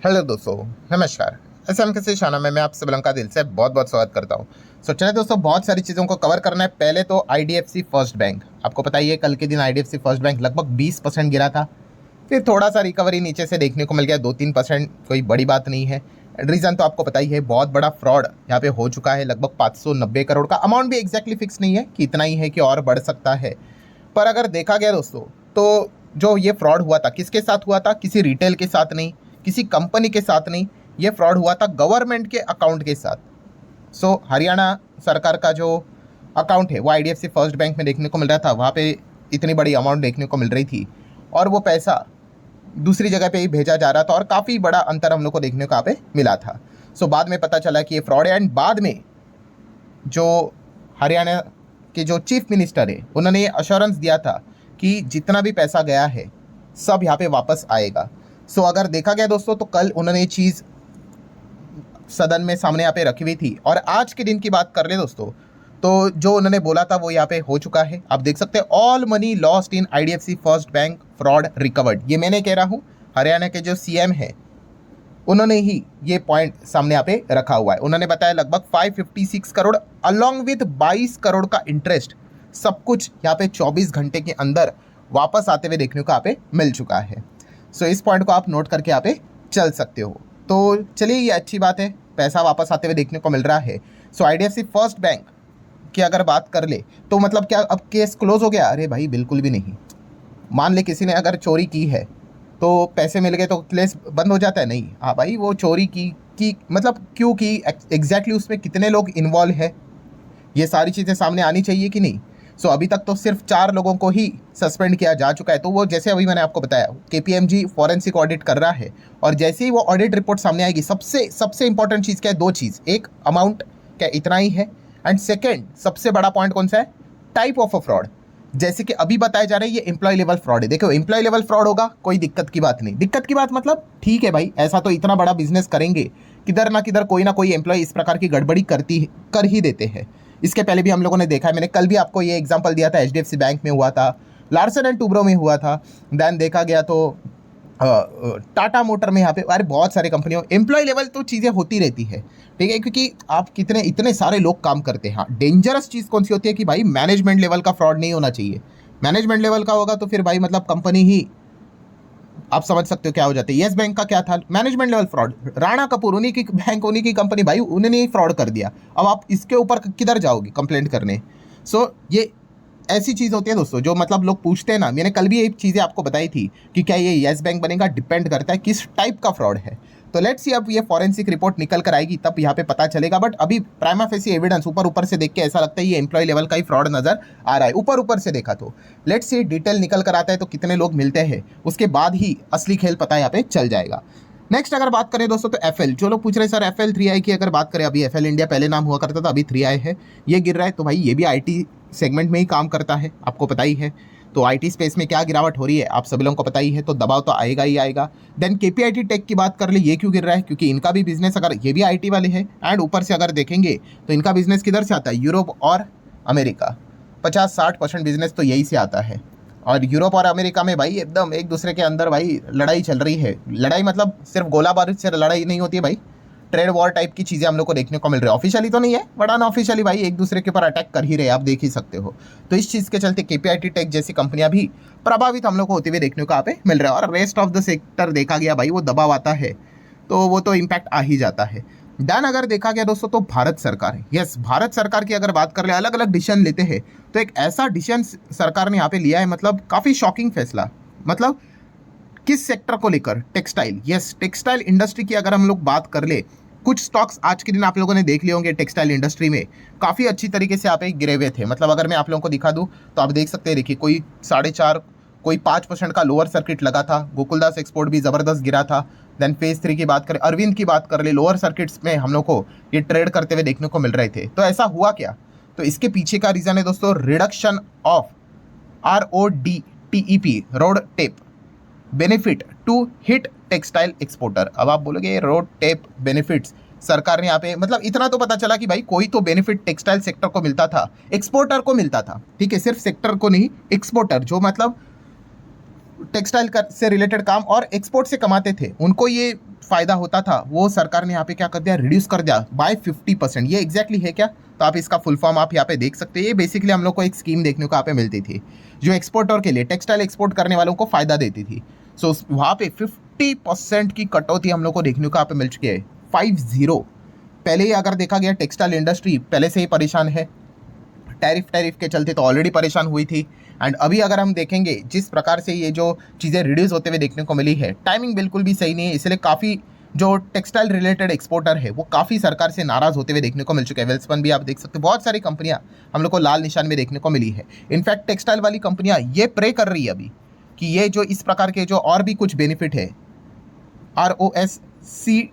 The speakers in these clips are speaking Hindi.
हेलो दोस्तों, नमस्कार। एसएम के शाना में मैं आप सब का दिल से बहुत बहुत स्वागत करता हूँ। चलिए दोस्तों, बहुत सारी चीज़ों को कवर करना है। पहले तो आईडीएफसी फर्स्ट बैंक, आपको पता ही है कल के दिन आईडीएफसी फर्स्ट बैंक लगभग 20% गिरा था। फिर थोड़ा सा रिकवरी नीचे से देखने को मिल गया, 2-3%, कोई बड़ी बात नहीं है। रीज़न तो आपको पता ही है, बहुत बड़ा फ्रॉड यहाँ पे हो चुका है। लगभग 590 करोड़ का अमाउंट भी एग्जैक्टली फिक्स नहीं है कि इतना ही है कि और बढ़ सकता है। पर अगर देखा गया दोस्तों, तो जो ये फ्रॉड हुआ था किसके साथ हुआ था? किसी रिटेल के साथ नहीं, किसी कंपनी के साथ नहीं, ये फ्रॉड हुआ था गवर्नमेंट के अकाउंट के साथ। हरियाणा सरकार का जो अकाउंट है वो आईडीएफसी फर्स्ट बैंक में देखने को मिल रहा था। वहाँ पे इतनी बड़ी अमाउंट देखने को मिल रही थी और वो पैसा दूसरी जगह पे ही भेजा जा रहा था और काफ़ी बड़ा अंतर हम लोग को देखने को यहाँ पे मिला था। बाद में पता चला कि ये फ्रॉड है। एंड बाद में जो हरियाणा के जो चीफ मिनिस्टर है उन्होंने ये अश्योरेंस दिया था कि जितना भी पैसा गया है सब यहाँ पे वापस आएगा। अगर देखा गया दोस्तों, तो कल उन्होंने ये चीज़ सदन में सामने यहाँ पे रखी हुई थी और आज के दिन की बात कर ले दोस्तों, तो जो उन्होंने बोला था वो यहाँ पे हो चुका है। आप देख सकते हैं, all money lost in IDFC first bank, fraud recovered. ये मैंने कह रहा हूँ, हरियाणा के जो सीएम है उन्होंने ही ये पॉइंट सामने यहाँ पे रखा हुआ है। उन्होंने बताया लगभग 556 करोड़ अलॉन्ग विद 22 करोड़ का इंटरेस्ट, सब कुछ यहाँ पे 24 घंटे के अंदर वापस आते हुए देखने को यहाँ पे मिल चुका है। इस पॉइंट को आप नोट करके यहाँ पे चल सकते हो। तो चलिए, ये अच्छी बात है, पैसा वापस आते हुए देखने को मिल रहा है। आईडीएफसी फर्स्ट बैंक की अगर बात कर ले तो मतलब क्या अब केस क्लोज हो गया? अरे भाई बिल्कुल भी नहीं। मान ले किसी ने अगर चोरी की है तो पैसे मिल गए तो केस बंद हो जाता है? नहीं। हाँ भाई, वो चोरी की मतलब क्यों की, एग्जैक्टली उसमें कितने लोग इन्वॉल्व है, ये सारी चीज़ें सामने आनी चाहिए कि नहीं। अभी तक तो सिर्फ 4 लोगों को ही सस्पेंड किया जा चुका है। तो वो जैसे अभी मैंने आपको बताया, केपीएमजी फॉरेंसिक ऑडिट कर रहा है और जैसे ही वो ऑडिट रिपोर्ट सामने आएगी, सबसे इंपॉर्टेंट चीज़ क्या है? 2 चीज़, एक अमाउंट क्या इतना ही है, एंड सेकेंड सबसे बड़ा पॉइंट कौन सा है? Type of a fraud. जैसे कि अभी बताया जा रहा है ये एम्प्लॉय लेवल फ्रॉड है। देखो, एम्प्लॉय लेवल फ्रॉड होगा, कोई दिक्कत की बात नहीं। दिक्कत की बात मतलब ठीक है भाई, ऐसा तो इतना बड़ा बिजनेस करेंगे, किधर ना किधर कोई ना कोई एम्प्लॉय इस प्रकार की गड़बड़ी कर ही देते हैं। इसके पहले भी हम लोगों ने देखा है, मैंने कल भी आपको ये एग्जांपल दिया था, एचडीएफसी बैंक में हुआ था, लार्सन एंड टूब्रो में हुआ था, देन देखा गया तो टाटा मोटर में, यहाँ पे अरे बहुत सारी कंपनियों एम्प्लॉय लेवल तो चीज़ें होती रहती है, ठीक है, क्योंकि आप इतने सारे लोग काम करते हैं। हाँ, डेंजरस चीज़ कौन सी होती है कि भाई मैनेजमेंट लेवल का फ्रॉड नहीं होना चाहिए। मैनेजमेंट लेवल का होगा तो फिर भाई मतलब कंपनी ही, आप समझ सकते हो क्या हो जाते हैं। येस बैंक का क्या था? Management level fraud. Rana Kapoor, उन्हीं की बैंक, उन्हीं की कंपनी, भाई उन्होंने ही फ्रॉड कर दिया। अब आप इसके ऊपर किधर जाओगे कंप्लेंट करने? ये ऐसी चीज़ होती है दोस्तों जो मतलब लोग पूछते हैं ना। मैंने कल भी ये चीज़ें आपको बताई थी कि क्या ये येस बैंक बनेगा, डिपेंड करता है किस टाइप का फ्रॉड है। तो लेट्स सी, अब ये फॉरेंसिक रिपोर्ट निकल कर आएगी तब यहाँ पे पता चलेगा। बट अभी प्राइमा फेसी एविडेंस ऊपर से देख के ऐसा लगता है ये एम्प्लॉय लेवल का ही फ्रॉड नजर आ रहा है, ऊपर से देखा तो। लेट्स सी डिटेल निकल कर आता है तो कितने लोग मिलते हैं, उसके बाद ही असली खेल पता यहाँ पे चल जाएगा। नेक्स्ट अगर बात करें दोस्तों तो एफएल, जो लोग पूछ रहे हैं सर एफएल 3i की अगर बात करें, अभी एफएल इंडिया पहले नाम हुआ करता था, अभी 3i है, ये गिर रहा है। तो भाई ये भी आईटी सेगमेंट में ही काम करता है, आपको पता ही है। तो आईटी स्पेस में क्या गिरावट हो रही है आप सभी लोगों को पता ही है, तो दबाव तो आएगा ही आएगा। देन केपीआईटी टेक की बात कर ले, ये क्यों गिर रहा है? क्योंकि इनका भी बिजनेस, अगर ये भी आईटी वाले हैं एंड ऊपर से अगर देखेंगे तो इनका बिजनेस किधर से आता है? यूरोप और अमेरिका। 50-60% बिजनेस तो यही से आता है। और यूरोप और अमेरिका में भाई एकदम एक दूसरे के अंदर भाई लड़ाई चल रही है। लड़ाई मतलब सिर्फ गोला बारूद से लड़ाई नहीं होती है भाई, ट्रेड वॉर टाइप की चीज़ें हम लोग को देखने को मिल रही है। ऑफिशियली तो नहीं है बट अनऑफिशियली भाई एक दूसरे के ऊपर अटैक कर ही रहे, आप देख ही सकते हो। तो इस चीज़ के चलते केपीआईटी टेक जैसी कंपनियां भी प्रभावित हम लोग को होते हुए देखने को यहाँ पे मिल रहा है। और रेस्ट ऑफ द सेक्टर देखा गया भाई, वो दबाव आता है तो वो तो इम्पैक्ट आ ही जाता है। देन अगर देखा गया दोस्तों तो भारत सरकार है, यस, भारत सरकार की अगर बात कर ले, अलग अलग डिसीजन लेते हैं तो एक ऐसा डिसीजन सरकार ने यहाँ पे लिया है, मतलब काफ़ी शॉकिंग फैसला। मतलब किस सेक्टर को लेकर? टेक्सटाइल, यस, टेक्सटाइल इंडस्ट्री की अगर हम लोग बात कर ले, कुछ स्टॉक्स आज के दिन आप लोगों ने देख लिए होंगे टेक्सटाइल इंडस्ट्री में काफ़ी अच्छी तरीके से यहाँ पे गिरे हुए थे। मतलब अगर मैं आप लोगों को दिखा दूँ तो आप देख सकते हैं, देखिए कोई 4.5, कोई 5% का लोअर सर्किट लगा था। गोकुलदास एक्सपोर्ट भी ज़बरदस्त गिरा था। देन फेज 3 की बात करें, अरविंद की बात कर ले, लोअर सर्किट्स में हम लोग को ये ट्रेड करते हुए देखने को मिल रहे थे। तो ऐसा हुआ क्या? तो इसके पीछे का रीज़न है दोस्तों reduction of RODTEP, RoDTEP benefit to hit textile exporter. अब आप बोलोगे रोड टेप बेनिफिट्स सरकार ने यहाँ पे, मतलब इतना तो पता चला कि भाई कोई तो बेनिफिट टेक्सटाइल सेक्टर को मिलता था, एक्सपोर्टर को मिलता था, ठीक है, सिर्फ सेक्टर को नहीं, एक्सपोर्टर जो मतलब टेक्सटाइल से रिलेटेड काम और एक्सपोर्ट से कमाते थे, उनको ये फ़ायदा होता था, वो सरकार ने यहाँ पे क्या कर दिया, रिड्यूस कर दिया बाय 50%। ये एग्जैक्टली है क्या, तो आप इसका फुल फॉर्म आप यहाँ पे देख सकते हैं। ये बेसिकली हम लोग को एक स्कीम देखने को यहाँ पे मिलती थी जो एक्सपोर्टर के लिए, टेक्सटाइल एक्सपोर्ट करने वालों को फ़ायदा देती थी। सो वहाँ पे 50% की कटौती हम लोग को देखने को यहाँ पे मिल चुकी है, 50। पहले ही अगर देखा गया टेक्सटाइल इंडस्ट्री पहले से ही परेशान है, टैरिफ के चलते तो ऑलरेडी परेशान हुई थी। एंड अभी अगर हम देखेंगे जिस प्रकार से ये जो चीज़ें रिड्यूस होते हुए देखने को मिली है, टाइमिंग बिल्कुल भी सही नहीं है, इसलिए काफ़ी जो टेक्सटाइल रिलेटेड एक्सपोर्टर है वो काफ़ी सरकार से नाराज़ होते हुए देखने को मिल चुके हैं। वेल्सपन भी आप देख सकते हैं, बहुत सारी कंपनियां हम लोग को लाल निशान में देखने को मिली है। इनफैक्ट टेक्सटाइल वाली कंपनियां ये प्रे कर रही है अभी कि ये जो इस प्रकार के जो और भी कुछ बेनिफिट है, ROSCTL,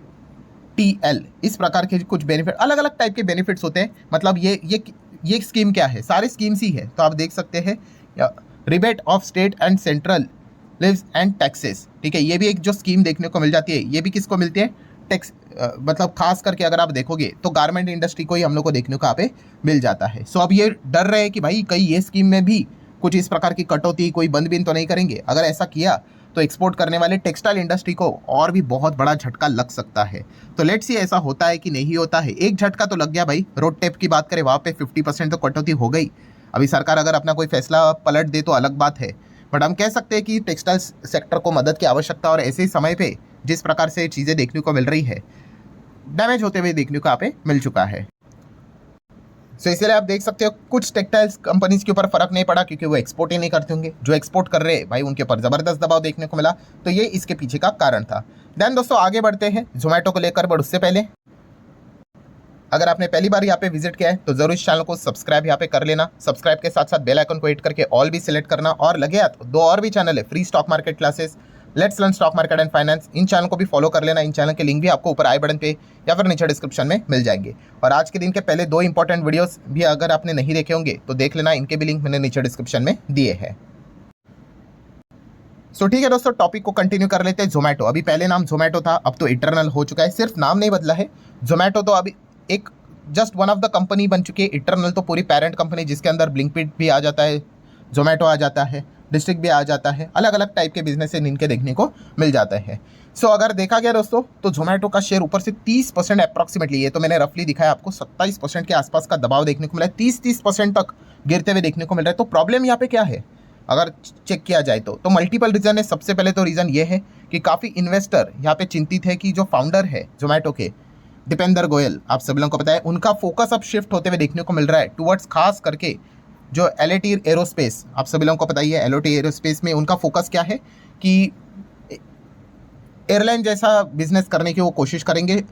इस प्रकार के कुछ बेनिफिट, अलग अलग टाइप के बेनिफिट्स होते हैं। मतलब ये स्कीम क्या है, सारी स्कीम्स ही है। तो आप देख सकते हैं rebate of state and central levies and taxes, ठीक है, ये भी एक जो स्कीम देखने को मिल जाती है। ये भी किसको मिलती है, टैक्स, मतलब खास करके अगर आप देखोगे तो गारमेंट इंडस्ट्री को ही हम लोग को देखने को यहाँ पे मिल जाता है। सो अब ये डर रहे हैं कि भाई कहीं ये स्कीम में भी कुछ इस प्रकार की कटौती, कोई बंद बिन तो नहीं करेंगे। अगर ऐसा किया तो एक्सपोर्ट करने वाले टेक्सटाइल इंडस्ट्री को और भी बहुत बड़ा झटका लग सकता है। तो लेट्स सी ऐसा होता है कि नहीं होता है। एक झटका तो लग गया भाई, रोड टेप की बात करें वहाँ पे 50% तो कटौती हो गई। अभी सरकार अगर अपना कोई फैसला पलट दे तो अलग बात है, बट हम कह सकते हैं कि टेक्सटाइल सेक्टर को मदद की आवश्यकता, और ऐसे ही समय पे जिस प्रकार से चीज़ें देखने को मिल रही है, डैमेज होते हुए देखने को यहाँ पे मिल चुका है। सो इसलिए आप देख सकते हो कुछ टेक्सटाइल्स कंपनीज के ऊपर फर्क नहीं पड़ा क्योंकि वो एक्सपोर्ट ही नहीं करते होंगे। जो एक्सपोर्ट कर रहे हैं भाई उनके ऊपर ज़बरदस्त दबाव देखने को मिला, तो ये इसके पीछे का कारण था। देन दोस्तों आगे बढ़ते हैं जोमेटो को लेकर, बट उससे पहले अगर आपने पहली बार यहाँ पे विजिट किया है तो जरूर इस चैनल को सब्सक्राइब यहाँ पे कर लेना। सब्सक्राइब के साथ साथ बेल आइकन को हिट करके ऑल भी सिलेक्ट करना, और लगे हाथ दो और भी चैनल है, free stock market classes, let's learn stock market and finance, in channel को भी फॉलो कर लेना। इन चैनल के लिंक भी आपको ऊपर आई बटन पे या फिर नीचे डिस्क्रिप्शन में मिल जाएंगे। और आज के दिन के पहले 2 इंपॉर्टेंट वीडियोस भी अगर आपने नहीं देखे होंगे तो देख लेना, इनके भी लिंक मैंने नीचे डिस्क्रिप्शन में दिए हैं। सो ठीक है दोस्तों, टॉपिक को कंटिन्यू कर लेते हैं। जोमेटो, अभी पहले नाम जोमेटो था, अब तो इटरनल हो चुका है, सिर्फ नाम नहीं बदला है। जोमेटो तो अभी एक just one of the company बन चुकी है। इटरनल तो पूरी पेरेंट कंपनी, जिसके अंदर ब्लिंकिट भी आ जाता है, जोमेटो आ जाता है, डिस्ट्रिक्ट भी आ जाता है, अलग अलग टाइप के बिजनेस इनके देखने को मिल जाता है। सो अगर देखा गया दोस्तों तो जोमेटो का शेयर ऊपर से 30% अप्रॉक्सीमेटली, ये तो मैंने रफली दिखाया आपको, 27% के आसपास का दबाव देखने को मिला है, 30% तक गिरते हुए देखने को मिल रहा है। तो प्रॉब्लम यहाँ पे क्या है अगर चेक किया जाए तो मल्टीपल रीज़न है। सबसे पहले तो रीज़न ये है कि काफ़ी इन्वेस्टर यहाँ पे चिंतित है कि जो फाउंडर है जोमेटो के, दीपेंद्र गोयल, आप सभी लोगों को पता है, उनका फोकस अब शिफ्ट होते हुए देखने को मिल रहा है टुवर्ड्स खास करके जो एलएटी एरोस्पेस, आप सभी लोगों को पता ही है एलएटी एरोस्पेस में उनका फोकस क्या है कि एयरलाइन जैसा बिजनेस करने की वो कोशिश करेंगे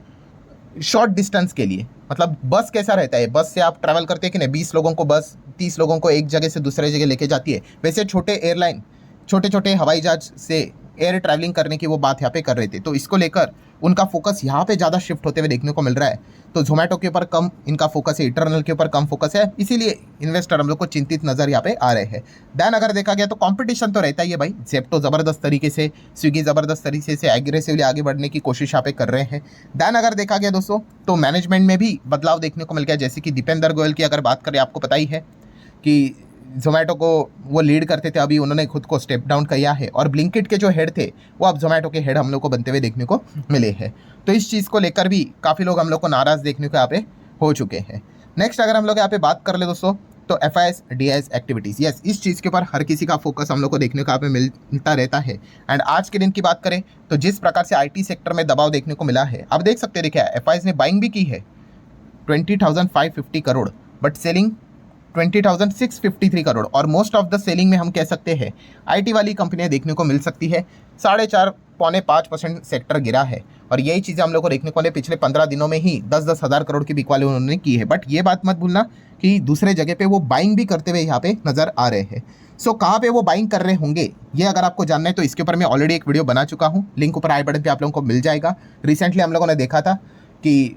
शॉर्ट डिस्टेंस के लिए। मतलब बस कैसा रहता है, बस से आप ट्रैवल करते हैं कि नहीं, 20 लोगों को बस 30 लोगों को एक जगह से दूसरे जगह लेके जाती है, वैसे छोटे एयरलाइन, छोटे छोटे हवाई जहाज से एयर ट्रैवलिंग करने की वो बात यहाँ पे कर रहे थे। तो इसको लेकर उनका फोकस यहाँ पे ज़्यादा शिफ्ट होते हुए देखने को मिल रहा है। तो जोमेटो के ऊपर कम इनका फोकस है, इटरनल के ऊपर कम फोकस है, इसीलिए इन्वेस्टर हम लोग को चिंतित नज़र यहाँ पे आ रहे हैं। देन अगर देखा गया तो कंपटीशन तो रहता ही है भाई, जेप्टो ज़बरदस्त तरीके से, स्विगी ज़बरदस्त तरीके से एग्रेसिवली आगे बढ़ने की कोशिश यहाँ पे कर रहे हैं। देन अगर देखा गया दोस्तों तो मैनेजमेंट में भी बदलाव देखने को मिल गया, जैसे कि दीपेंद्र गोयल की अगर बात करें, आपको पता ही है कि जोमेटो को वो लीड करते थे, अभी उन्होंने खुद को स्टेप डाउन किया है, और ब्लिंकिट के जो हेड थे वो अब जोमेटो के हेड हम लोग को बनते हुए देखने को मिले हैं। तो इस चीज़ को लेकर भी काफ़ी लोग हम लोग को नाराज़ देखने को यहाँ पे हो चुके हैं। नेक्स्ट अगर हम लोग यहाँ पे बात कर ले दोस्तों तो FIS DIS एक्टिविटीज़, यस, इस चीज़ के ऊपर हर किसी का फोकस हम लोग को देखने को यहाँ पे मिलता रहता है। एंड आज के दिन की बात करें तो जिस प्रकार से IT सेक्टर में दबाव देखने को मिला है, अब देख सकते हैं, देखिए FIS ने बाइंग भी की है 20,550 करोड़, बट सेलिंग 20,653 करोड़, और मोस्ट ऑफ द सेलिंग में हम कह सकते हैं IT वाली कंपनियां देखने को मिल सकती है। 4.5-5% सेक्टर गिरा है, और यही चीज़ें हम लोग को देखने को मिले पिछले 15 दिनों में ही 10-10 हज़ार करोड़ की बिकवाली उन्होंने की है। बट ये बात मत भूलना कि दूसरे जगह पे वो बाइंग भी करते हुए यहाँ पे नज़र आ रहे हैं। सो कहाँ पे वो बाइंग कर रहे होंगे ये अगर आपको जानना है तो इसके ऊपर मैं ऑलरेडी एक वीडियो बना चुका हूँ, लिंक ऊपर आई बटन पे आप लोगों को मिल जाएगा। रिसेंटली हम लोगों ने देखा था कि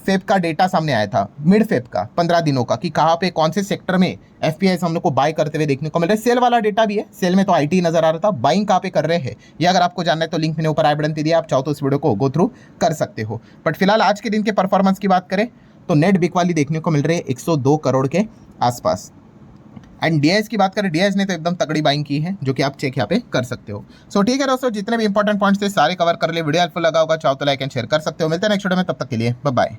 फेब का डेटा सामने आया था, मिड फेब का 15 दिनों का, कि कहाँ पे कौन से सेक्टर में FPIs हम लोग को बाय करते हुए देखने को मिल रहा है। सेल वाला डेटा भी है, सेल में तो IT नजर आ रहा था, बाइंग कहाँ पे कर रहे हैं ये अगर आपको जानना है तो लिंक मैंने ऊपर आई बटन पे दिया, आप चाहो तो इस वीडियो को गो थ्रू कर सकते हो। बट फिलहाल आज के दिन के परफॉर्मेंस की बात करें तो नेट बिकवाली देखने को मिल रही है 102 करोड़ के आसपास। एंड डीआईएस की बात करें, डीआईएस ने तो एकदम तगड़ी बाइंग की है, जो कि आप चेक यहाँ पे कर सकते हो। सो ठीक है दोस्तों, जितने भी इंपॉर्टेंट पॉइंट्स थे सारे कवर कर लिए। वीडियो हेल्पफुल लगा होगा, चाहो तो लाइक एंड शेयर कर सकते हो। मिलते हैं नेक्स्ट वीडियो में, तब तक के लिए बाय बाय।